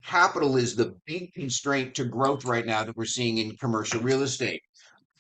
capital is the big constraint to growth right now that we're seeing in commercial real estate.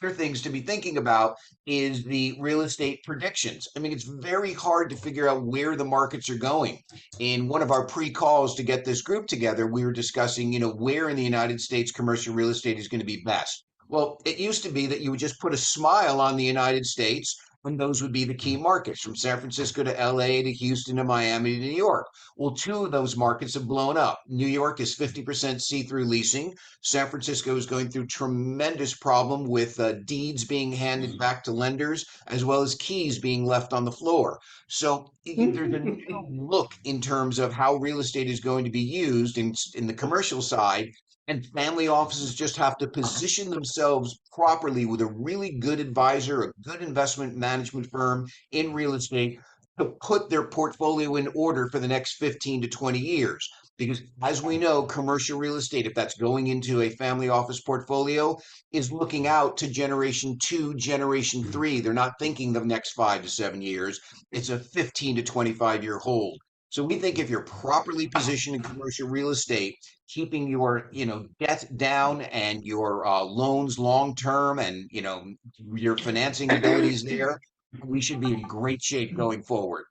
Other things to be thinking about is the real estate predictions. I mean, it's very hard to figure out where the markets are going. In one of our pre-calls to get this group together, we were discussing, where in the United States commercial real estate is going to be best. Well, it used to be that you would just put a smile on the United States, and those would be the key markets from San Francisco to LA to Houston to Miami to New York. Well, two of those markets have blown up. New York is 50% see-through leasing. San Francisco is going through tremendous problem with deeds being handed back to lenders, as well as keys being left on the floor. So there's a new look in terms of how real estate is going to be used in the commercial side. And family offices just have to position themselves properly with a really good advisor, a good investment management firm in real estate to put their portfolio in order for the next 15 to 20 years. Because as we know, commercial real estate, if that's going into a family office portfolio, is looking out to generation two, generation three. They're not thinking the next 5 to 7 years. It's a 15 to 25-year hold. So we think if you're properly positioned in commercial real estate, keeping your debt down and your loans long term, and your financing abilities there, we should be in great shape going forward.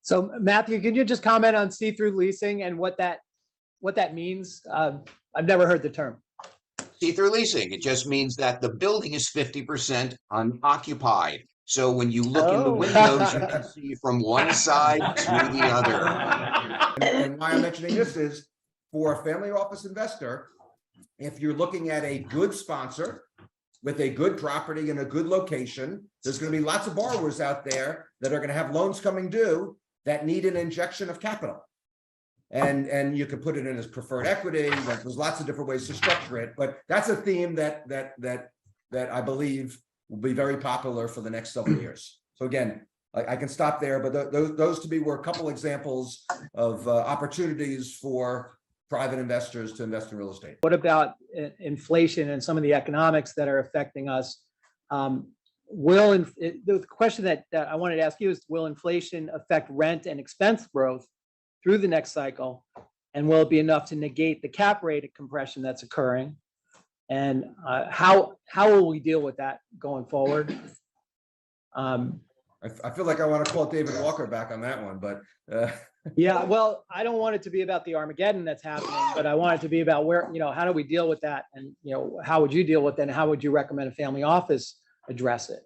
So Matthew, can you just comment on see-through leasing and what that means? I've never heard the term. See-through leasing, it just means that the building is 50% unoccupied. So when you look in the windows, you can see from one side to the other. And why I'm mentioning this is for a family office investor, if you're looking at a good sponsor with a good property in a good location, there's going to be lots of borrowers out there that are going to have loans coming due that need an injection of capital. And you can put it in as preferred equity. There's lots of different ways to structure it, but that's a theme that I believe will be very popular for the next several years. So again, I can stop there, but those to me were a couple examples of opportunities for private investors to invest in real estate. What about inflation and some of the economics that are affecting us? The question that I wanted to ask you is, will inflation affect rent and expense growth through the next cycle? And will it be enough to negate the cap rate compression that's occurring? And how will we deal with that going forward? I feel like I want to call David Walker back on that one, but yeah, well, I don't want it to be about the Armageddon that's happening, but I want it to be about where, how do we deal with that? And, how would you deal with it? And how would you recommend a family office address it?